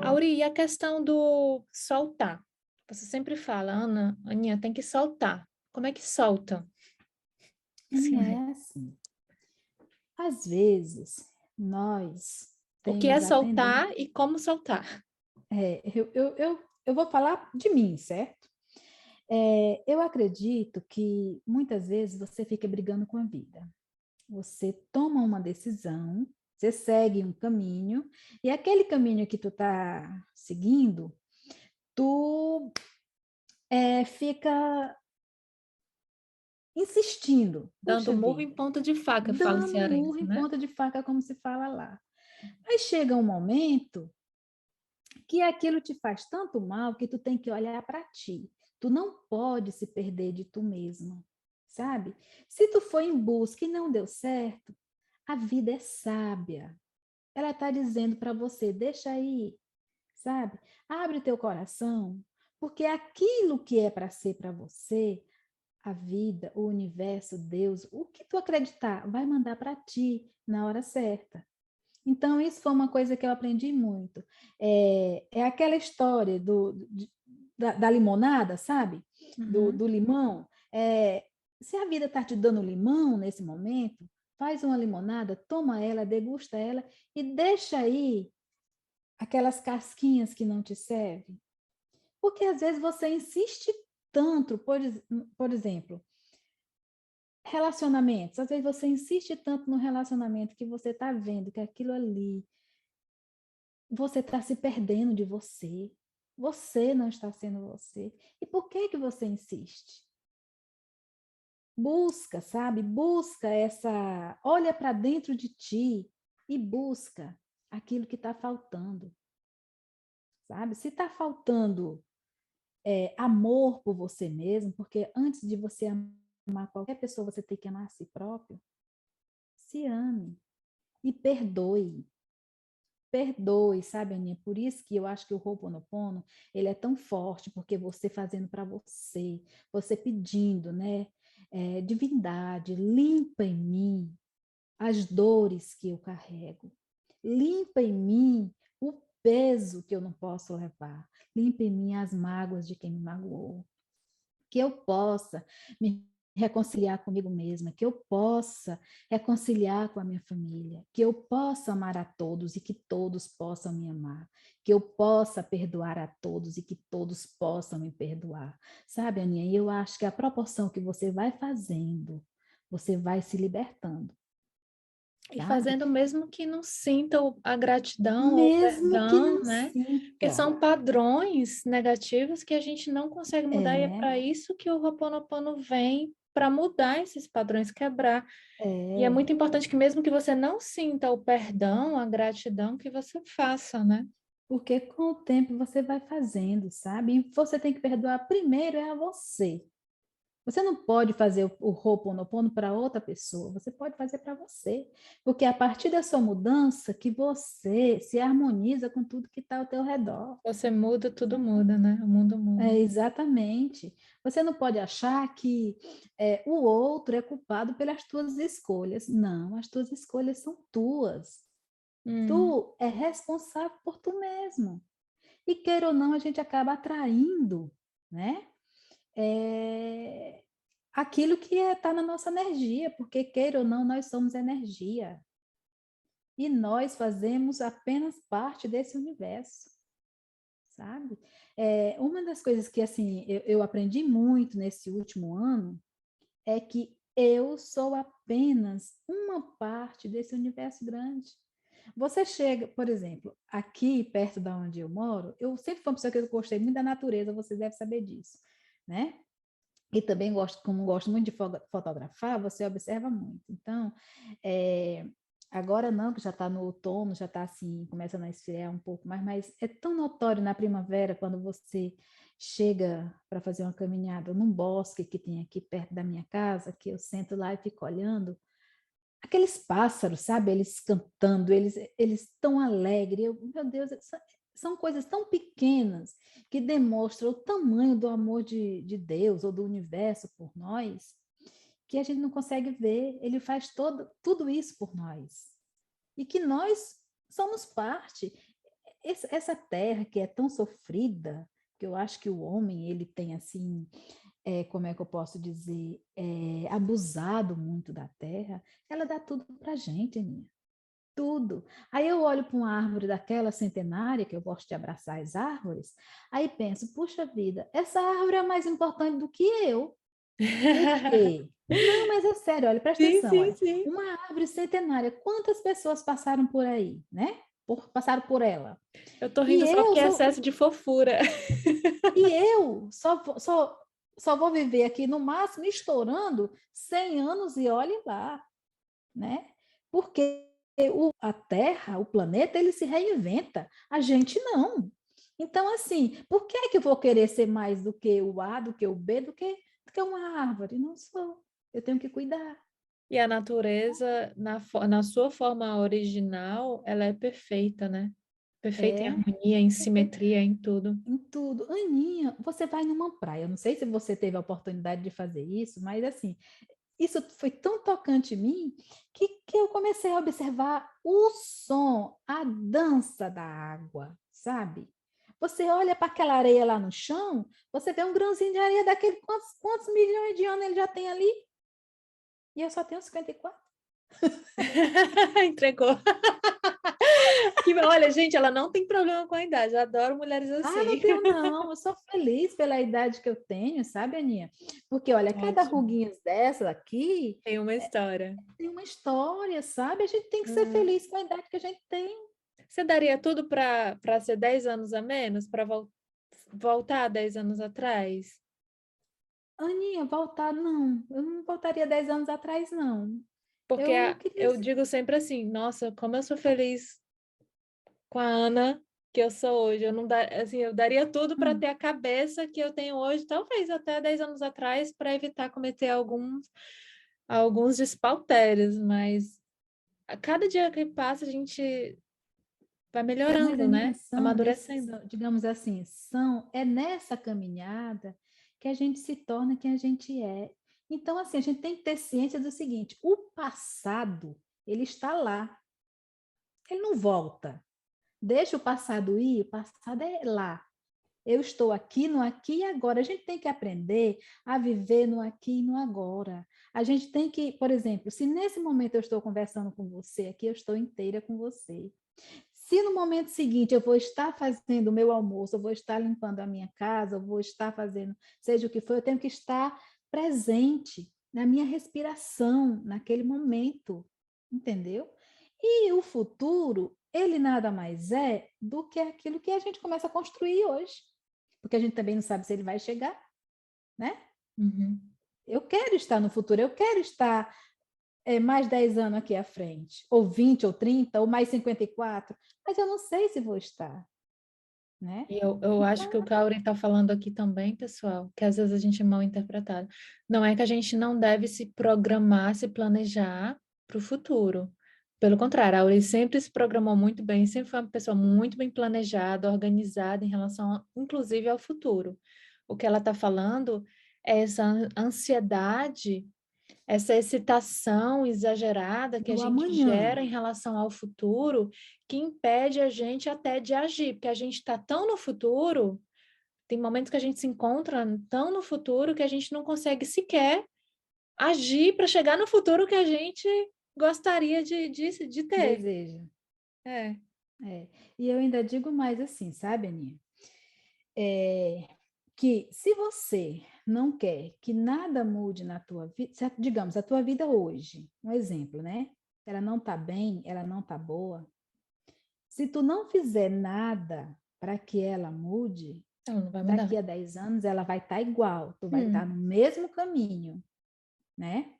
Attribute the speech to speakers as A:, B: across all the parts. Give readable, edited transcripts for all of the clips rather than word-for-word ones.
A: Auri, e a questão do soltar? Você sempre fala, Ana, Aninha, tem que soltar. Como é que solta? Sim,
B: E é assim, às vezes nós
A: o que é
B: temos a tendência.
A: soltar e como soltar?
B: Eu vou falar de mim, certo? Eu acredito que muitas vezes você fica brigando com a vida. Você toma uma decisão, você segue um caminho, e aquele caminho que tu tá seguindo, tu fica insistindo.
A: Dando
B: Puxa
A: murro em
B: vida,
A: ponta de faca, fala o
B: dando murro
A: cearense,
B: em
A: né?
B: ponta de faca, como se fala lá. Aí chega um momento que aquilo te faz tanto mal que tu tem que olhar para ti. Tu não pode se perder de tu mesma, sabe? Se tu foi em busca e não deu certo, a vida é sábia. Ela está dizendo para você, deixa aí, sabe? Abre teu coração, porque aquilo que é para ser para você, a vida, o universo, Deus, o que tu acreditar, vai mandar para ti na hora certa. Então, isso foi uma coisa que eu aprendi muito. É aquela história da limonada, sabe? Do
A: Uhum.
B: limão. Se a vida está te dando limão nesse momento, faz uma limonada, toma ela, degusta ela e deixa aí aquelas casquinhas que não te servem. Porque às vezes você insiste tanto, por exemplo, relacionamentos. Às vezes você insiste tanto no relacionamento que você está vendo que aquilo ali você está se perdendo de você. Você não está sendo você. E por que que você insiste? Busca, sabe? Busca essa. Olha para dentro de ti e busca aquilo que está faltando, sabe? Se está faltando amor por você mesmo, porque antes de você amar qualquer pessoa, você tem que amar a si próprio. Se ame e perdoe. Perdoe, sabe, Aninha? Por isso que eu acho que o Ho'oponopono, ele é tão forte, porque você fazendo para você, você pedindo, né? Divindade, limpa em mim as dores que eu carrego. Limpa em mim o peso que eu não posso levar. Limpa em mim as mágoas de quem me magoou, que eu possa me reconciliar comigo mesma, que eu possa reconciliar com a minha família, que eu possa amar a todos e que todos possam me amar, que eu possa perdoar a todos e que todos possam me perdoar. Sabe, Aninha, eu acho que a proporção que você vai fazendo, você vai se libertando,
A: E
B: sabe?
A: fazendo mesmo que não sinta a gratidão ou o
B: Mesmo que
A: perdão,
B: não
A: né? Porque
B: sinta.
A: são padrões negativos que a gente não consegue mudar, e é
B: É,
A: para isso que o Ho'oponopono vem para mudar esses padrões, quebrar. E é
B: é.
A: muito importante que mesmo que você não sinta o perdão, a gratidão, que você faça, né?
B: Porque com o tempo você vai fazendo, sabe? E você tem que perdoar primeiro é a você. Você não pode fazer o Ho'oponopono para outra pessoa, você pode fazer para você. Porque é a partir da sua mudança que você se harmoniza com tudo que está ao teu redor.
A: Você muda, tudo muda, né? O mundo muda.
B: Exatamente. Você não pode achar que o outro é culpado pelas tuas escolhas. Não, as tuas escolhas são tuas.
A: Hum.
B: Tu é responsável por tu mesmo. E queira ou não, a gente acaba atraindo, né? É, aquilo que está na nossa energia, porque queira ou não, nós somos energia. E nós fazemos apenas parte desse universo, sabe? Uma das coisas que assim eu aprendi muito nesse último ano é que eu sou apenas uma parte desse universo grande. Você chega, por exemplo, aqui perto da onde eu moro, eu sempre fui uma pessoa que eu gostei muito da natureza, você deve saber disso, né? E também gosto, como gosto muito de fotografar, você observa muito. Então, é, agora não, que já está no outono, já está assim, começando a esfriar um pouco mais, mas é tão notório na primavera quando você chega para fazer uma caminhada num bosque que tem aqui perto da minha casa, que eu sento lá e fico olhando, aqueles pássaros, sabe? Eles cantando, eles tão alegres. Meu Deus, são coisas tão pequenas que demonstram o tamanho do amor de Deus ou do universo por nós, que a gente não consegue ver. Ele faz tudo isso por nós. E que nós somos parte. essa terra que é tão sofrida, que eu acho que o homem, ele tem assim, como é que eu posso dizer, abusado muito da terra, ela dá tudo para a gente, Aninha. Tudo. Aí eu olho para uma árvore daquela centenária, que eu gosto de abraçar as árvores, aí penso, puxa vida, essa árvore é mais importante do que eu. Por quê? Não, mas é sério, olha, presta
A: Sim,
B: atenção,
A: sim,
B: olha.
A: sim.
B: Uma árvore centenária, quantas pessoas passaram por aí, né? Passaram por ela.
A: Eu tô
B: E
A: rindo só
B: eu
A: porque é
B: sou,
A: excesso de fofura.
B: e eu só vou viver aqui no máximo estourando 100 anos e olhe lá, né? Porque a Terra, o planeta, ele se reinventa, a gente não. Então, assim, por que é que eu vou querer ser mais do que o A, do que o B, do que uma árvore? Não sou. Eu tenho que cuidar.
A: E a natureza, na sua forma original, ela é perfeita, né? Perfeita em
B: É,
A: harmonia, em simetria, em tudo.
B: em tudo. Aninha, você vai numa praia. Eu não sei se você teve a oportunidade de fazer isso, mas assim, isso foi tão tocante em mim que eu comecei a observar o som, a dança da água, sabe? Você olha para aquela areia lá no chão, você vê um grãozinho de areia daquele, quantos milhões de anos ele já tem ali? E eu só tenho 54.
A: Entregou. Olha, gente, ela não tem problema com a idade. Eu adoro mulheres
B: Ah, não
A: assim.
B: tenho não, eu sou feliz pela idade que eu tenho, sabe, Aninha? Porque, olha, cada
A: Ótimo.
B: ruguinha dessa aqui
A: Tem uma história.
B: tem uma história, sabe? A gente tem que ser
A: Hum.
B: feliz com a idade que a gente tem.
A: Você daria tudo para ser 10 anos a menos? Para voltar 10 anos atrás?
B: Aninha, voltar, não. Eu não voltaria 10 anos atrás, não.
A: Porque
B: Eu queria.
A: eu digo sempre assim, nossa, como eu sou feliz com a Ana que eu sou hoje. Eu não assim, eu daria tudo para
B: Hum,
A: ter a cabeça que eu tenho hoje, talvez até 10 anos atrás, para evitar cometer alguns despautérios, mas a cada dia que passa a gente vai
B: mas,
A: melhorando,
B: Aninha,
A: né? Amadurecendo.
B: digamos assim, é nessa caminhada que a gente se torna quem a gente é. Então, assim, a gente tem que ter ciência do seguinte: o passado, ele está lá, ele não volta. Deixa o passado ir, o passado é lá. Eu estou aqui, no aqui e agora. A gente tem que aprender a viver no aqui e no agora. A gente tem que, por exemplo, se nesse momento eu estou conversando com você aqui, eu estou inteira com você. Se no momento seguinte eu vou estar fazendo o meu almoço, eu vou estar limpando a minha casa, eu vou estar fazendo, seja o que for, eu tenho que estar presente na minha respiração, naquele momento, entendeu? E o futuro, ele nada mais é do que aquilo que a gente começa a construir hoje, porque a gente também não sabe se ele vai chegar, né?
A: Uhum.
B: Eu quero estar no futuro, eu quero estar mais 10 anos aqui à frente, ou 20, ou 30, ou mais 54, mas eu não sei se vou estar, né?
A: E eu acho que o
B: Então,
A: Kaori está falando aqui também, pessoal, que às vezes a gente é mal interpretado. Não é que a gente não deve se programar, se planejar para o futuro. Pelo contrário, a Auri sempre se programou muito bem, sempre foi uma pessoa muito bem planejada, organizada em relação, inclusive, ao futuro. O que ela está falando é essa ansiedade, essa excitação exagerada que a
B: do
A: gente gera
B: amanhã,
A: em relação ao futuro, que impede a gente até de agir, porque a gente está tão no futuro, tem momentos que a gente se encontra tão no futuro que a gente não consegue sequer agir para chegar no futuro que a gente gostaria de ter.
B: deseja.
A: É.
B: É. E eu ainda digo mais assim, sabe, Aninha? Que se você não quer que nada mude na tua vida, digamos, a tua vida hoje, um exemplo, né? Ela não tá bem, ela não tá boa. Se tu não fizer nada para que ela mude,
A: Ela não vai mudar.
B: daqui a 10 anos ela vai estar igual, tu vai estar
A: Hum.
B: no mesmo caminho, né?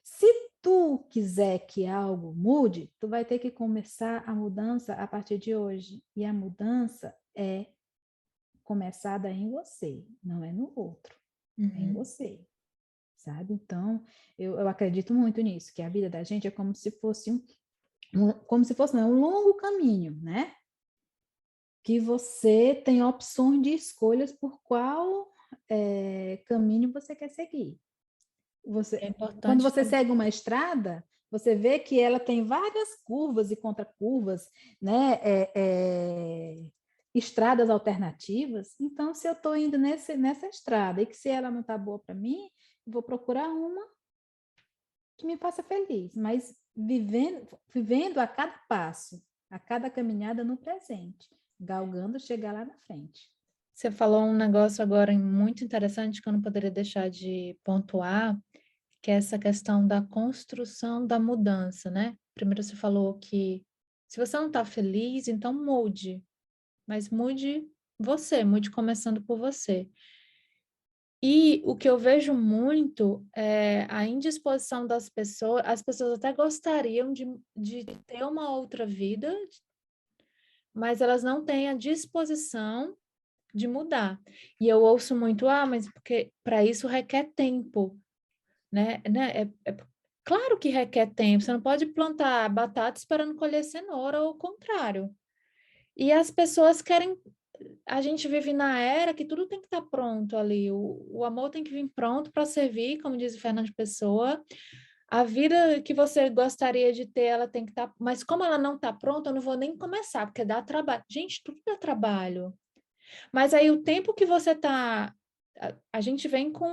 B: Se tu quiser que algo mude, tu vai ter que começar a mudança a partir de hoje. E a mudança é começada em você, não é no outro, é em
A: Uhum.
B: você, sabe? Então, eu acredito muito nisso, que a vida da gente é como se fosse como se fosse não, um longo caminho, né? Que você tem opções de escolhas por qual caminho você quer seguir.
A: É
B: Quando
A: importante
B: você
A: também.
B: segue uma estrada, Você vê que ela tem várias curvas e contracurvas, né? Estradas alternativas. Então, se eu estou indo nessa estrada e que se ela não está boa para mim, eu vou procurar uma que me faça feliz, mas vivendo a cada passo, a cada caminhada no presente, galgando chegar lá na frente.
A: Você falou um negócio agora muito interessante que eu não poderia deixar de pontuar, que é essa questão da construção da mudança, né? Primeiro você falou que se você não está feliz, então mude, mas mude você, mude começando por você. E o que eu vejo muito é a indisposição das pessoas, as pessoas até gostariam de ter uma outra vida, mas elas não têm a disposição de mudar. E eu ouço muito, mas porque para isso requer tempo, né? Claro que requer tempo, você não pode plantar batata esperando colher cenoura, ou o contrário. E as pessoas querem. A gente vive na era que tudo tem que estar pronto ali. O amor tem que vir pronto para servir, como diz o Fernando Pessoa. A vida que você gostaria de ter, ela tem que estar. Mas como ela não está pronta, eu não vou nem começar, porque dá trabalho. Gente, tudo dá trabalho. Mas aí o tempo que você está. A gente vem com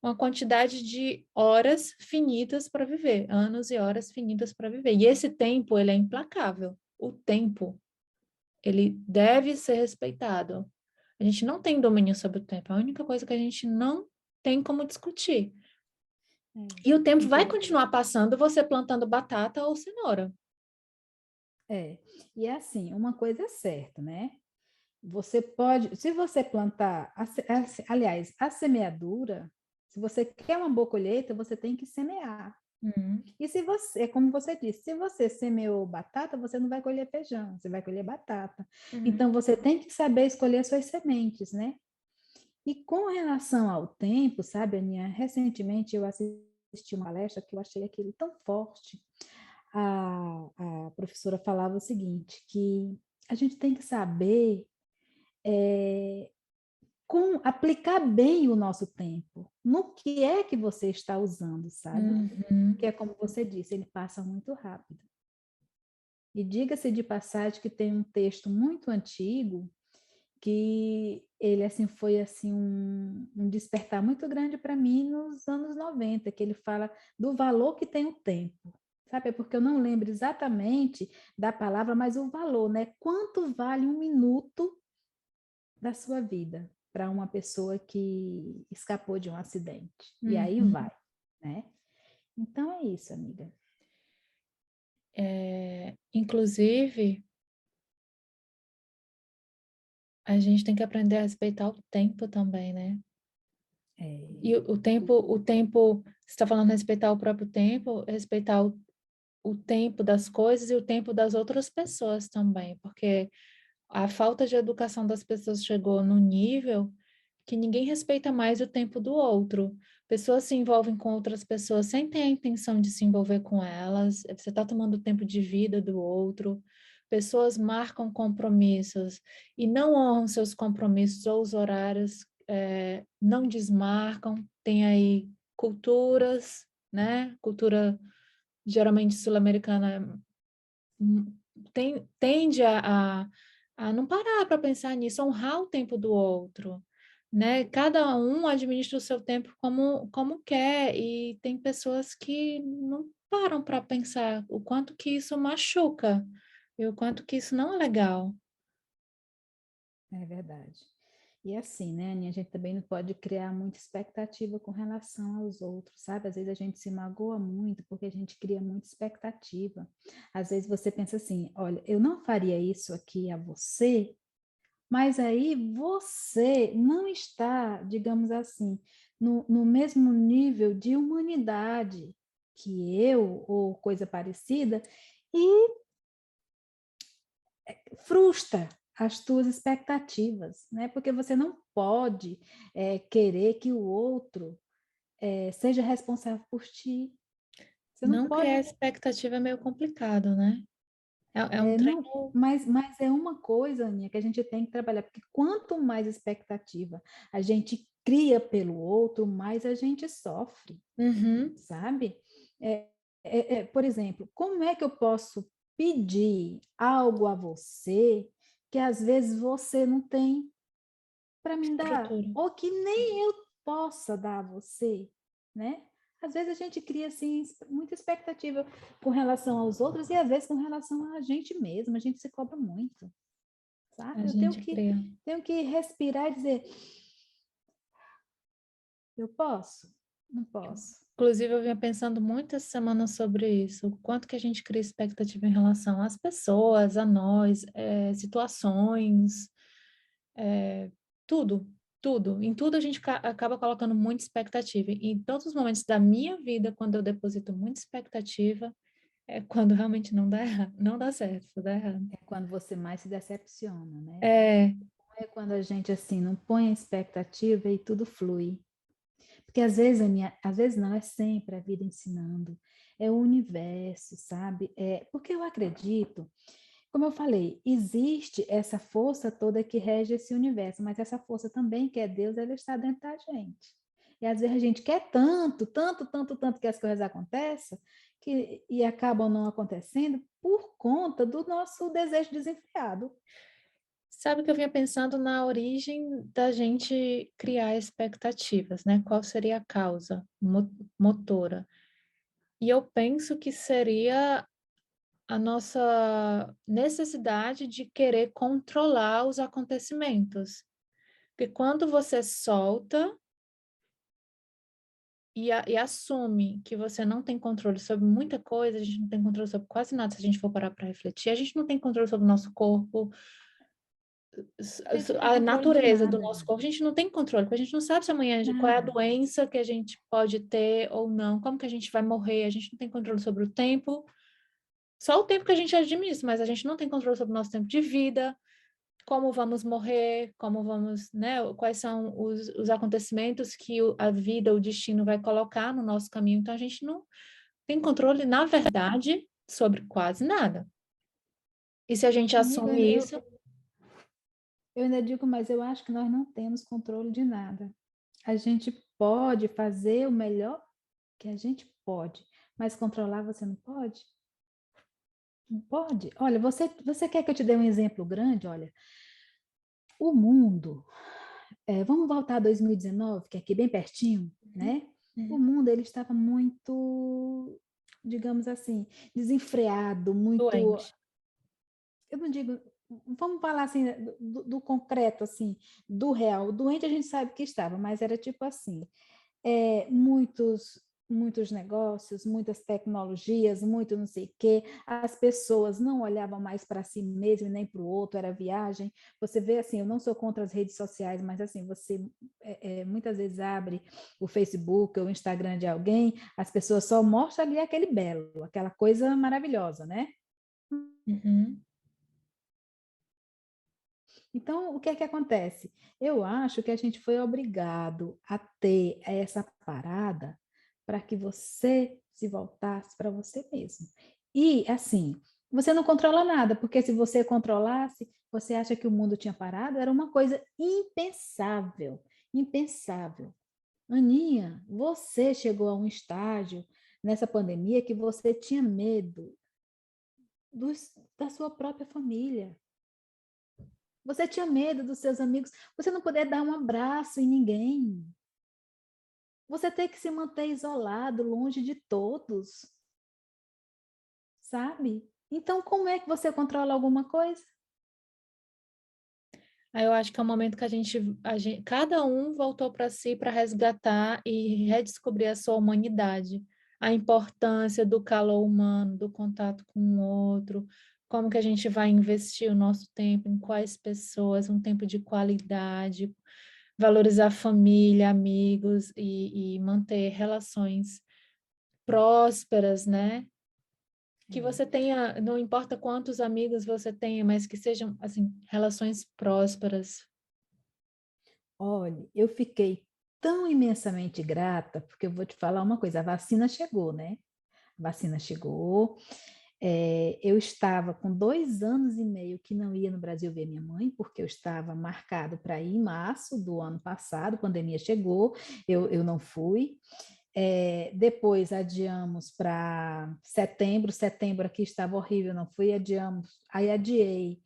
A: uma quantidade de horas finitas para viver, anos e horas finitas para viver. E esse tempo, ele é implacável. O tempo, ele deve ser respeitado. A gente não tem domínio sobre o tempo, é a única coisa que a gente não tem como discutir. E o tempo vai continuar passando você plantando batata ou cenoura.
B: E é assim, uma coisa é certa, né? Você pode, se você plantar, aliás, a semeadura, se você quer uma boa colheita, você tem que semear. E se você, como você disse, se você semeou batata, você não vai colher feijão, você vai colher batata. Então, você tem que saber escolher suas sementes, né? E com relação ao tempo, sabe, Aninha, recentemente eu assisti uma palestra que eu achei aquilo tão forte. A professora falava o seguinte, que a gente tem que saber aplicar bem o nosso tempo. No que é que você está usando, sabe? Que é como você disse, ele passa muito rápido. E diga-se de passagem que tem um texto muito antigo que ele assim foi assim um despertar muito grande para mim nos anos 90, que ele fala do valor que tem o tempo. Sabe? É porque eu não lembro exatamente da palavra, mas o valor, né? Quanto vale um minuto da sua vida para uma pessoa que escapou de um acidente? E aí vai, né? Então é isso, amiga.
A: Inclusive, a gente tem que aprender a respeitar o tempo também, né? E o tempo, você está falando respeitar o próprio tempo, respeitar o tempo das coisas e o tempo das outras pessoas também, porque a falta de educação das pessoas chegou no nível que ninguém respeita mais o tempo do outro. Pessoas se envolvem com outras pessoas sem ter a intenção de se envolver com elas, você está tomando o tempo de vida do outro. Pessoas marcam compromissos e não honram seus compromissos ou os horários, não desmarcam. Tem aí culturas, né? Cultura geralmente sul-americana tende a não parar para pensar nisso, honrar o tempo do outro, né? Cada um administra o seu tempo como quer, e tem pessoas que não param para pensar o quanto que isso machuca e o quanto que isso não é legal.
B: É verdade. E assim, né, Aninha, a gente também não pode criar muita expectativa com relação aos outros, sabe? Às vezes a gente se magoa muito porque a gente cria muita expectativa. Às vezes você pensa assim, olha, eu não faria isso aqui a você, mas aí você não está, digamos assim, no mesmo nível de humanidade que eu, ou coisa parecida, e frustra as tuas expectativas, né? Porque você não pode querer que o outro seja responsável por ti. Você não
A: Não criar
B: pode.
A: expectativa é meio complicado, né? É um
B: Não,
A: treino.
B: mas é uma coisa, Aninha, que a gente tem que trabalhar, porque quanto mais expectativa a gente cria pelo outro, mais a gente sofre,
A: Uhum.
B: sabe? por exemplo, como é que eu posso pedir algo a você que às vezes você não tem para me dar,
A: Estrutura.
B: ou que nem eu possa dar a você, né? Às vezes a gente cria assim muita expectativa com relação aos outros e às vezes com relação a gente mesmo, a gente se cobra muito,
A: A
B: sabe? Eu
A: gente cria.
B: tenho que respirar e dizer, eu posso? Não posso.
A: Inclusive, eu vinha pensando muitas semanas sobre isso, o quanto que a gente cria expectativa em relação às pessoas, a nós, situações, tudo, tudo. Em tudo a gente acaba colocando muita expectativa. E em todos os momentos da minha vida, quando eu deposito muita expectativa, é quando realmente não dá errado, não dá certo, dá errado.
B: É quando você mais se decepciona, né?
A: É,
B: É quando a gente assim não põe a expectativa e tudo flui. Porque às vezes, às vezes não, é sempre a vida ensinando, é o universo, sabe? Porque eu acredito, como eu falei, existe essa força toda que rege esse universo, mas essa força também, que é Deus, ela está dentro da gente. E às vezes a gente quer tanto, tanto, tanto, tanto que as coisas aconteçam, e acabam não acontecendo por conta do nosso desejo desenfreado.
A: sabe que eu vinha pensando na origem da gente criar expectativas, né? Qual seria a causa motora? E eu penso que seria a nossa necessidade de querer controlar os acontecimentos. Porque quando você solta e assume que você não tem controle sobre muita coisa, a gente não tem controle sobre quase nada, se a gente for parar para refletir, a gente não tem controle sobre o nosso corpo,
B: A gente não tem
A: a
B: controle de
A: natureza do
B: nada,
A: nosso corpo, a gente não tem controle, porque a gente não sabe se amanhã qual é a
B: nada.
A: doença que a gente pode ter ou não, como que a gente vai morrer, a gente não tem controle sobre o tempo, só o tempo que a gente administra, mas a gente não tem controle sobre o nosso tempo de vida, como vamos morrer, como vamos, né, quais são os acontecimentos que a vida, o destino vai colocar no nosso caminho, então a gente não tem controle, na verdade, sobre quase nada. E se a gente
B: Amiga,
A: assume isso,
B: eu ainda digo, mas eu acho que nós não temos controle de nada. A gente pode fazer o melhor que a gente pode, mas controlar você não pode? Não pode? Olha, você quer que eu te dê um exemplo grande? Olha, o mundo, vamos voltar a 2019, que é aqui bem pertinho, né? O mundo, ele estava muito, digamos assim, desenfreado, muito,
A: doente.
B: eu não digo, vamos falar assim, do concreto, assim, do real. O doente a gente sabe que estava, mas era tipo assim, muitos negócios, muitas tecnologias, muito não sei o quê. As pessoas não olhavam mais para si mesmo nem para o outro, era viagem. Você vê assim, eu não sou contra as redes sociais, mas assim, você muitas vezes abre o Facebook ou o Instagram de alguém, as pessoas só mostram ali aquele belo, aquela coisa maravilhosa, né?
A: Uhum.
B: Então, o que é que acontece? Eu acho que a gente foi obrigado a ter essa parada para que você se voltasse para você mesmo. E, assim, você não controla nada, porque se você controlasse, você acha que o mundo tinha parado? Era uma coisa impensável, impensável. Aninha, você chegou a um estágio nessa pandemia que você tinha medo da sua própria família. Você tinha medo dos seus amigos, você não poder dar um abraço em ninguém. Você tem que se manter isolado, longe de todos, sabe? Então, como é que você controla alguma coisa?
A: Aí eu acho que é o momento que cada um voltou para si para resgatar e redescobrir a sua humanidade, a importância do calor humano, do contato com o outro, como que a gente vai investir o nosso tempo, em quais pessoas, um tempo de qualidade, valorizar família, amigos e manter relações prósperas, né? Que
B: É.
A: você tenha, não importa quantos amigos você tenha, mas que sejam, assim, relações prósperas.
B: Olha, eu fiquei tão imensamente grata, porque eu vou te falar uma coisa, a vacina chegou, né? A vacina chegou. Eu estava com 2 anos e meio que não ia no Brasil ver minha mãe, porque eu estava marcado para ir em março do ano passado, a pandemia chegou, eu não fui. Depois adiamos para setembro. Setembro aqui estava horrível, não fui, adiamos. Aí adiei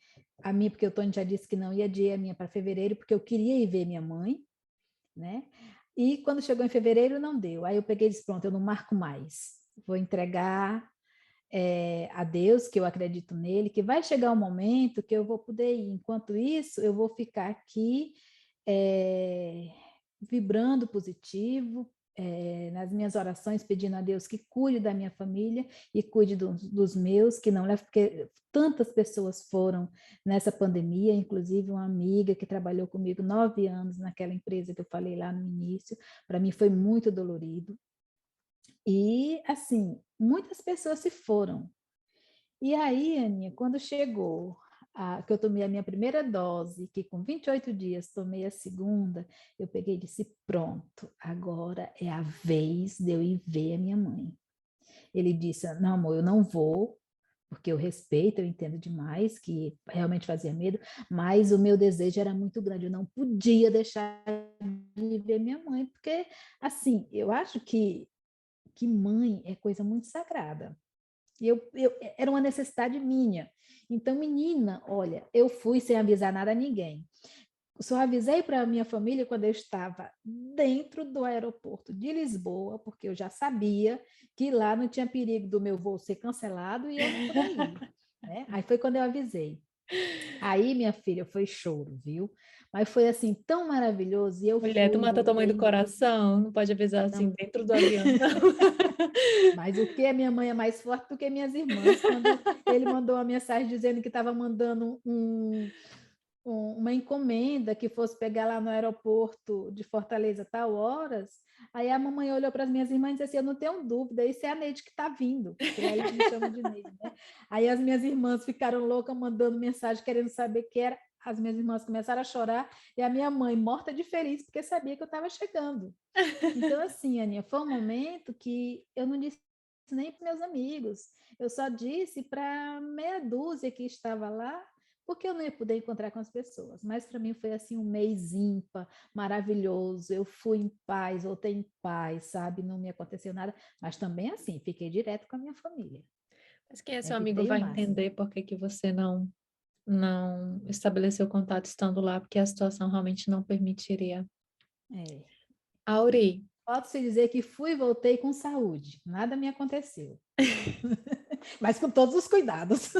B: a minha, porque o Tony já disse que não ia, adiei a minha para fevereiro, porque eu queria ir ver minha mãe, né? E quando chegou em fevereiro, não deu. Aí eu peguei e disse, pronto, eu não marco mais. Vou entregar a Deus, que eu acredito nele, que vai chegar um momento que eu vou poder ir. Enquanto isso, eu vou ficar aqui vibrando positivo, nas minhas orações, pedindo a Deus que cuide da minha família e cuide dos meus, que não leve, porque tantas pessoas foram nessa pandemia, inclusive uma amiga que trabalhou comigo 9 anos naquela empresa que eu falei lá no início, para mim foi muito dolorido. E, assim, muitas pessoas se foram. E aí, Aninha, quando chegou que eu tomei a minha primeira dose, que com 28 dias tomei a segunda, eu peguei e disse, pronto, agora é a vez de eu ir ver a minha mãe. Ele disse, não, amor, eu não vou, porque eu respeito, eu entendo demais, que realmente fazia medo, mas o meu desejo era muito grande, eu não podia deixar de ver minha mãe, porque, assim, eu acho que mãe é coisa muito sagrada. E era uma necessidade minha. Então, menina, olha, eu fui sem avisar nada a ninguém. Só avisei para a minha família quando eu estava dentro do aeroporto de Lisboa, porque eu já sabia que lá não tinha perigo do meu voo ser cancelado e eu não poder ir. Né? Aí foi quando eu avisei. Aí, minha filha, foi choro, viu? Mas foi assim tão maravilhoso. E eu
A: Mulher, tu
B: fui,
A: mata tua mãe do
B: voltei.
A: coração, não pode avisar assim
B: Não,
A: dentro do avião, não.
B: mas o que a minha mãe é mais forte do que minhas irmãs. Quando ele mandou uma mensagem dizendo que estava mandando uma encomenda que fosse pegar lá no aeroporto de Fortaleza tal horas, aí a mamãe olhou para as minhas irmãs e disse assim, eu não tenho dúvida, isso é a Neide que está vindo, porque lá eles me chamam de Neide, né? Aí as minhas irmãs ficaram loucas, mandando mensagem, querendo saber o que era. As minhas irmãs começaram a chorar e a minha mãe morta de feliz, porque sabia que eu estava chegando. Então, assim, Aninha, foi um momento que eu não disse nem para meus amigos, eu só disse para meia dúzia que estava lá, porque eu não ia poder encontrar com as pessoas. Mas para mim foi assim um mês ímpar, maravilhoso. Eu fui em paz, voltei em paz, sabe? Não me aconteceu nada, mas também assim, fiquei direto com a minha família.
A: Mas quem é seu amigo
B: Evitei o
A: vai
B: máximo.
A: entender por que que você não estabeleceu contato estando lá, porque a situação realmente não permitiria.
B: É.
A: Auri,
B: Posso dizer que fui e voltei com saúde, nada me aconteceu. Mas com todos os cuidados.